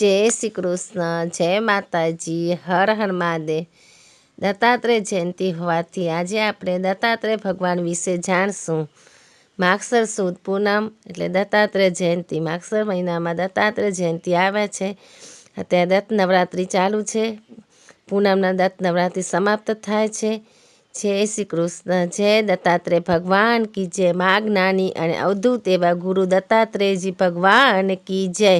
जय श्री कृष्ण, जय माताजी, हर हर महादेव। दत्तात्रेय जयंती होवाथी आजे આપણે દત્તાત્રેય ભગવાન વિશે જાણશું। માગસર સુદ પૂનમ એટલે દત્તાત્રેય જયંતી। માગસર મહિનામાં દત્તાત્રેય જયંતી આવે છે। અત્યારે દત્ત નવરાત્રિ ચાલુ છે। પૂનમના દત્ત નવરાત્રિ સમાપ્ત થાય છે। જય શ્રી કૃષ્ણ, જય દત્તાત્રેય ભગવાન કી જય। મા જ્ઞાની અને અવધૂત એવા ગુરુ દત્તાત્રેયજી ભગવાન કી જય।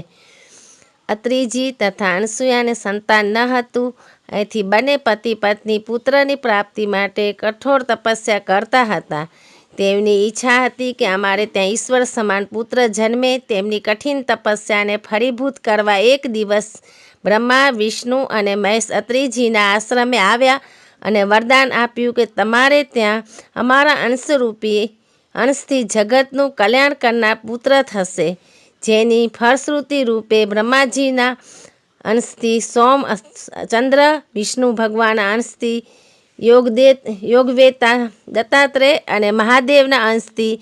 અત્રિજી તથા અનસૂયાને સંતાન ન હતું। અહીંથી બંને પતિ પત્ની પુત્રની પ્રાપ્તિ માટે કઠોર તપસ્યા કરતા હતા। તેમની ઈચ્છા હતી કે અમારે ત્યાં ઈશ્વર સમાન પુત્ર જન્મે। તેમની કઠિન તપસ્યાને ફળીભૂત કરવા એક દિવસ બ્રહ્મા, વિષ્ણુ અને મહેશ અત્રિજીના આશ્રમે આવ્યા અને વરદાન આપ્યું કે તમારે ત્યાં અમારા અંશરૂપી અંશથી જગતનું કલ્યાણ કરનાર પુત્ર થશે, જેની ફળશ્રુતિ રૂપે બ્રહ્માજીના અંશથી સોમ ચંદ્ર, વિષ્ણુ ભગવાનના અંશથી યોગવેતા દત્તાત્રેય અને મહાદેવના અંશથી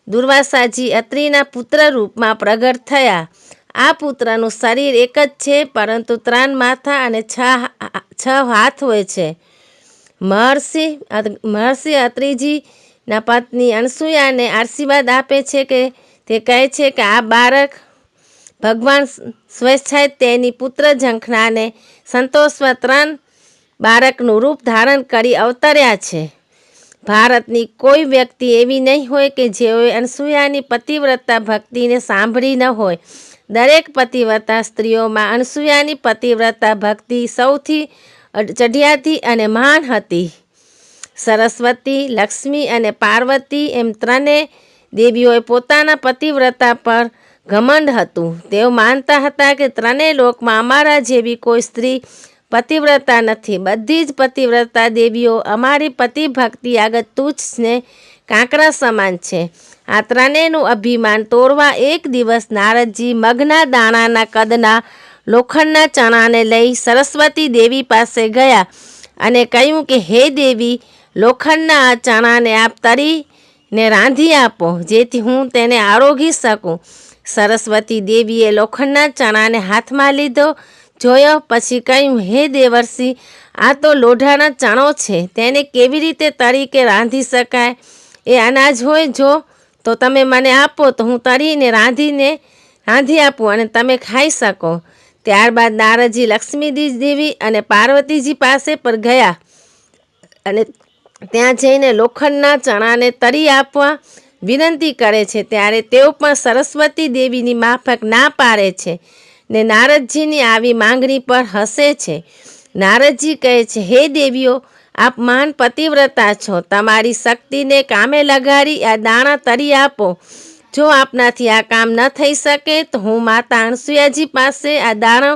દુર્વાસાજી અત્રિના પુત્ર રૂપમાં પ્રગટ થયા। આ પુત્રનું શરીર એક જ છે, પરંતુ 3 માથા અને 6 હાથ હોય છે। મહર્ષિ અત્રિજીના પત્ની અનસૂયાને આશીર્વાદ આપે છે કે તે કહે છે કે આ બાળક ભગવાન સ્વેચ્છાએ તેની પુત્ર ઝંખનાને સંતોષવા 3 બાળકનું રૂપ ધારણ કરી અવતર્યા છે। ભારતની કોઈ વ્યક્તિ એવી નહીં હોય કે જેઓએ અનસૂયાની પતિવ્રતા ભક્તિને સાંભળી ન હોય। દરેક પતિવ્રતા સ્ત્રીઓમાં અનસૂયાની પતિવ્રતા ભક્તિ સૌથી ચઢિયાતી અને મહાન હતી। સરસ્વતી, લક્ષ્મી અને પાર્વતી એમ 3 દેવીઓએ પોતાના પતિવ્રતા પર ઘમંડ હતું। તેઓ માનતા હતા કે 3 લોકમાં અમારા જેવી કોઈ સ્ત્રી પતિવ્રતા નથી। બધી જ પતિવ્રતા દેવીઓ અમારી પતિભક્તિ આગળ તુચ્છ ને કાંકરા સમાન છે। આ 3નું અભિમાન તોડવા એક દિવસ નારદજી મગના દાણાના કદના લોખંડના ચણાને લઈ સરસ્વતી દેવી પાસે ગયા અને કહ્યું કે હે દેવી, લોખંડના આ ચણાને આપ તરીને રાંધી આપો, જેથી હું તેને આરોગી શકું। સરસ્વતી દેવીએ લોખંડના ચણાને હાથમાં લીધો, જોયો, પછી કહ્યું હે દેવર્ષિ, આ તો લોઢાનો ચણો છે, તેને કેવી રીતે તરીકે રાંધી શકાય? એ અનાજ હોય જો તો તમે મને આપો તો હું તરીને રાંધી આપું અને તમે ખાઈ શકો। ત્યારબાદ નારદજી લક્ષ્મી દેવી અને પાર્વતીજી પાસે પર ગયા અને ત્યાં જઈને લોખંડના ચણાને તરી આપવા વિનંતી કરે છે। ત્યારે તેઓ પણ સરસ્વતી દેવીની માફક ના પાડે છે ને નારદજીની આવી માંગણી પર હસે છે। નારદજી કહે છે, હે દેવીઓ, આપ મહાન પતિવ્રતા છો, તમારી શક્તિને કામે લગાડી આ દાણા તરી આપો। જો આપનાથી આ કામ ન થઈ શકે તો હું માતા અનસૂયાજી પાસે આ દાણો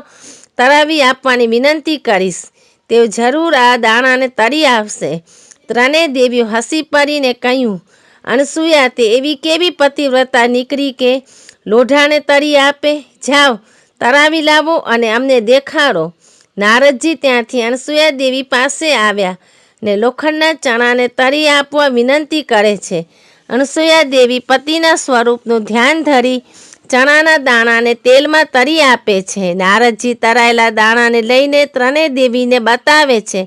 તરાવી આપવાની વિનંતી કરીશ। તેઓ જરૂર આ દાણાને તરી આપશે। 3 દેવીઓ હસી પડીને કહ્યું, અનસૂયા, તે એવી કેવી પતિવ્રતા નીકળી કે લોઢાને તરી આપે? જાઓ, તરાવી લાવો અને અમને દેખાડો। નારદજી ત્યાંથી અનસૂયા દેવી પાસે આવ્યા ને લોખંડના ચણાને તરી આપવા વિનંતી કરે છે। અનસૂયા દેવી પતિના સ્વરૂપનું ધ્યાન ધરી ચણાના દાણાને તેલમાં તરી આપે છે। નારદજી તરાયેલા દાણાને લઈને 3 દેવીને બતાવે છે।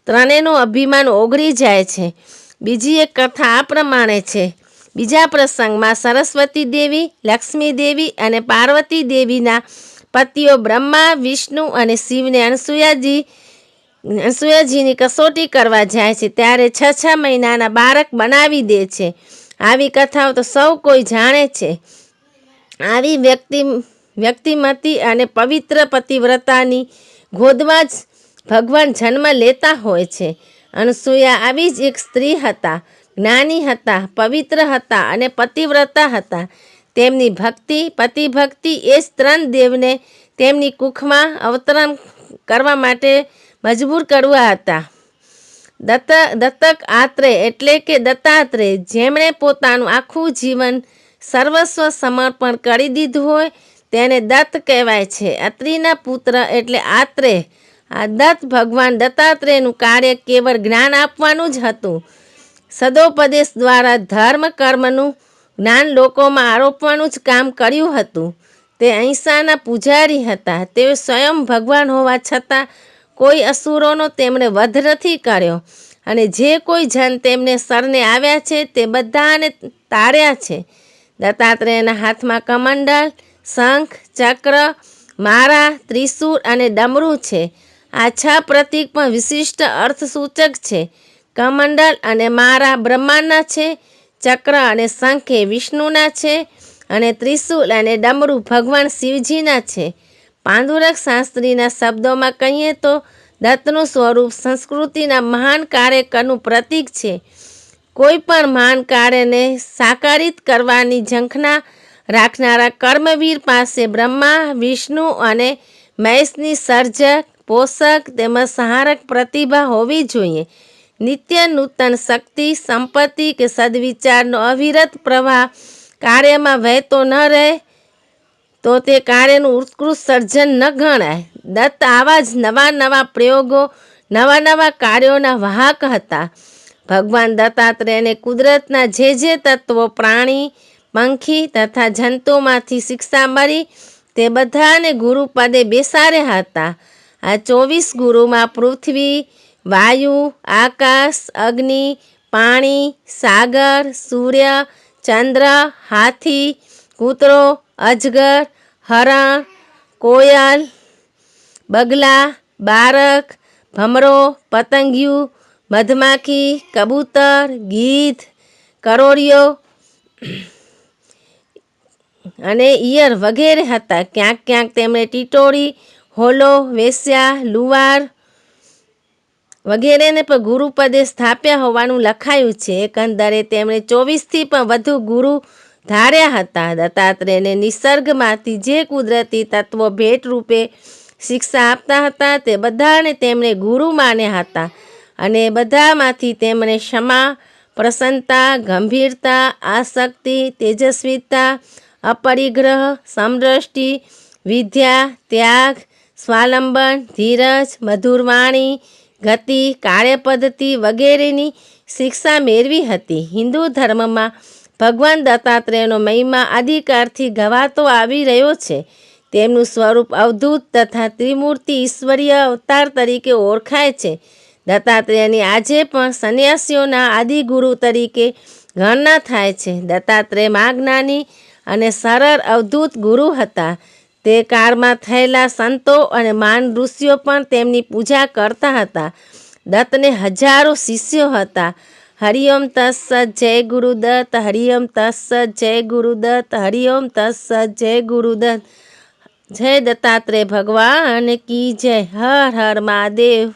3નું અભિમાન ઓગળી જાય છે। બીજી એક કથા આ પ્રમાણે છે। બીજા પ્રસંગમાં સરસ્વતી દેવી, લક્ષ્મી દેવી અને પાર્વતી દેવીના પતિઓ બ્રહ્મા, વિષ્ણુ અને શિવને અનસૂયાજીની કસોટી કરવા જાય છે, ત્યારે 6 મહિનાના બાળક બનાવી દે છે। આવી કથાઓ તો સૌ કોઈ જાણે છે। આવી વ્યક્તિમતી અને પવિત્ર પતિવ્રતાની ગોદમાં જ ભગવાન જન્મ લેતા હોય છે। અનસૂયા આવી જ એક સ્ત્રી હતા, જ્ઞાની હતા, પવિત્ર હતા અને પતિવ્રતા હતા। તેમની પતિભક્તિ એ જ 3 દેવને તેમની કુખમાં અવતરણ કરવા માટે મજબૂર કરવા હતા। દત્તક આત્રેય એટલે કે દત્તાત્રેય, જેમણે પોતાનું આખું જીવન સર્વસ્વ સમર્પણ કરી દીધું હોય, તેને દત્ત કહેવાય છે। અત્રિના પુત્ર એટલે આત્રેય। આ દત્ત ભગવાન દત્તાત્રેયનું કાર્ય કેવળ જ્ઞાન આપવાનું જ હતું। સદોપદેશ દ્વારા ધર્મ કર્મનું જ્ઞાન લોકોમાં આરોપવાનું જ કામ કર્યું હતું। તે અહિંસાના પૂજારી હતા. તેઓ સ્વયં ભગવાન હોવા છતાં કોઈ અસુરોનો તેમણે વધ નથી કર્યો, અને જે કોઈ જન તેમને શરણે આવ્યા છે તે બધાને તાર્યા છે. દત્તાત્રેયના હાથમાં કમંડળ, શંખ, ચક્ર, મારા, ત્રિશૂળ અને ડમરું છે. આ 6 પ્રતીક પણ વિશિષ્ટ અર્થસૂચક છે. કમંડળ અને મારા બ્રહ્માના છે, ચક્ર અને શંખ એ વિષ્ણુના છે, અને ત્રિશૂલ અને ડમરું ભગવાન શિવજીના છે. પાંડુરંગ શાસ્ત્રીના શબ્દોમાં કહીએ તો દત્તનું સ્વરૂપ સંસ્કૃતિના મહાન કાર્યકરનું પ્રતીક છે. કોઈ પણ મહાન કાર્યને સાકારિત કરવાની ઝંખના રાખનારા કર્મવીર પાસે બ્રહ્મા, વિષ્ણુ અને મહેશની સર્જક, પોષક તેમજ સંહારક પ્રતિભા હોવી જોઈએ. નિત્ય નૂતન શક્તિ, સંપત્તિ કે સદવિચારનો અવિરત પ્રવાહ કાર્યમાં વહેતો ન રહે તો તે કાર્યનું ઉત્કૃષ્ટ સર્જન ન ગણાય. દત્ત આવા જ નવા નવા પ્રયોગો, નવા નવા કાર્યોના વાહક હતા. ભગવાન દત્તાત્રેયને કુદરતના જે તત્વો પ્રાણી, પંખી તથા જંતુઓમાંથી શિક્ષા મળી તે બધાને ગુરુપદે બેસાડ્યા હતા. આ 24 ગુરુમાં પૃથ્વી, વાયુ, આકાશ, અગ્નિ, પાણી, સાગર, સૂર્ય, ચંદ્ર, હાથી, કૂતરો, અજગર, હરણ, કોયલ, બગલા, બારક, ભમરો, પતંગિયું, મધમાખી, કબૂતર, ગીધ, કરોળિયો અને ઈયળ વગેરે હતા. ક્યાંક ક્યાંક તેમણે ટીટોળી, હોલો, વેશ્યા, લુવાર વગેરેને પણ ગુરુપદે સ્થાપ્યા હોવાનું લખાયું છે. એકંદરે તેમણે 24થી પણ વધુ ગુરુ ધાર્યા હતા. દત્તાત્રેયને નિસર્ગમાંથી જે કુદરતી તત્વો ભેટ રૂપે શિક્ષા આપતા હતા તે બધાને તેમણે ગુરુ માન્યા હતા, અને બધામાંથી તેમણે ક્ષમા, પ્રસન્નતા, ગંભીરતા, આસક્તિ, તેજસ્વીતા, અપરિગ્રહ, સમદ્રષ્ટિ, વિદ્યા, ત્યાગ, સ્વાવલંબન, ધીરજ, મધુર વાણી, ગતિ, કાર્યપદ્ધતિ વગેરેની શિક્ષા મેળવી હતી. હિન્દુ ધર્મમાં ભગવાન દત્તાત્રેયનો મહિમા આદિકાળથી ગવાતો આવી રહ્યો છે. તેમનું સ્વરૂપ અવધૂત તથા ત્રિમૂર્તિ ઈશ્વરીય અવતાર તરીકે ઓળખાય છે. દત્તાત્રેયની આજે પણ સંન્યાસીઓના આદિગુરુ તરીકે ગણના થાય છે. દત્તાત્રેય મહાજ્ઞાની અને સરળ અવધૂત ગુરુ હતા. તે કાળમાં થયેલા સંતો અને મહાન ઋષિઓ પણ તેમની પૂજા કરતા હતા. દત્તને હજારો શિષ્યો હતા. હરિઓમ તત્સત, જય ગુરુદત્ત. હરિઓમ તત્સત, જય ગુરુદત્ત. હરિઓમ તત્સત, જય ગુરુદત્ત. જય દત્તાત્રેય ભગવાન કી જય. હર હર મહાદેવ.